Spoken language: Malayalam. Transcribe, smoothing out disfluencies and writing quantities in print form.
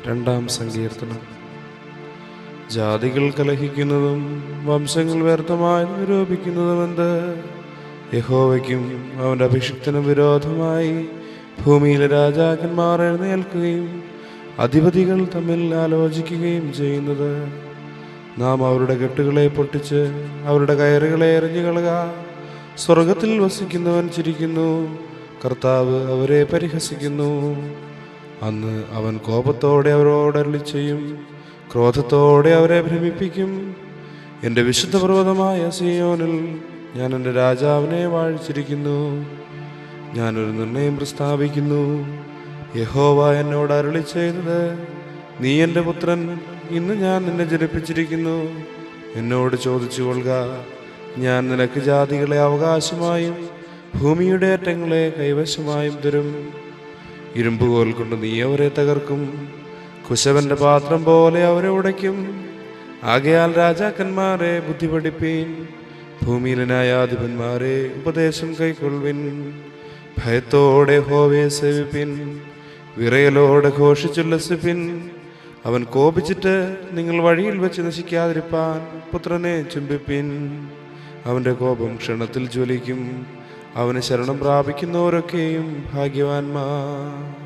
രണ്ടാം സങ്കീർത്തനം. ജാതികൾ കലഹിക്കുന്നതും വംശങ്ങൾ വ്യർത്ഥമായി നിരൂപിക്കുന്നതുമെന്ത്? യഹോവയ്ക്കും അവൻ്റെ അഭിഷിക്തനും വിരോധമായി ഭൂമിയിലെ രാജാക്കന്മാർ എഴുന്നേൽക്കുകയും അധിപതികൾ തമ്മിൽ ആലോചിക്കുകയും ചെയ്യുന്നത്. നാം അവരുടെ കെട്ടുകളെ പൊട്ടിച്ച് അവരുടെ കയറുകളെ എറിഞ്ഞുകളക. സ്വർഗത്തിൽ വസിക്കുന്നവൻ ചിരിക്കുന്നു, കർത്താവ് അവരെ പരിഹസിക്കുന്നു. അന്ന് അവൻ കോപത്തോടെ അവരോട് അരുളിച്ചെയ്യും, ക്രോധത്തോടെ അവരെ ഭ്രമിപ്പിക്കും. എൻ്റെ വിശുദ്ധ പർവ്വതമായ സിയോനിൽ ഞാൻ എൻ്റെ രാജാവിനെ വാഴിച്ചിരിക്കുന്നു. ഞാനൊരു നിർണയം പ്രസ്താവിക്കുന്നു. യഹോവ എന്നോട് അരുളിച്ചെയ്തത്, നീ എൻ്റെ പുത്രൻ, ഇന്ന് ഞാൻ നിന്നെ ജനിപ്പിച്ചിരിക്കുന്നു. എന്നോട് ചോദിച്ചു കൊള്ളുക, ഞാൻ നിനക്ക് ജാതികളെ അവകാശമായും ഭൂമിയുടെ അറ്റങ്ങളെ കൈവശമായും തരും. ഇരുമ്പുകോൽ കൊണ്ട് നീ അവരെ തകർക്കും, കുശവന്റെ പാത്രം പോലെ അവരെ ഉടയ്ക്കും. ആകയാൽ രാജാക്കന്മാരെ ബുദ്ധി പഠിപ്പീൻ, ഭൂമിയിലെ ന്യായാധിപന്മാരെ ഉപദേശം കൈക്കൊള്ളുവിൻ. ഭയത്തോടെ യഹോവയെ സേവിപ്പിൻ, വിറയലോടെ ഘോഷിച്ചുല്ലസിപ്പിൻ. അവൻ കോപിച്ചിട്ട് നിങ്ങൾ വഴിയിൽ വെച്ച് നശിക്കാതിരിപ്പാൻ പുത്രനെ ചുംബിപ്പിൻ. അവൻ്റെ കോപം ക്ഷണത്തിൽ ജ്വലിക്കും. അവന് ശരണം പ്രാപിക്കുന്നവരൊക്കെയും ഭാഗ്യവാന്മാർ.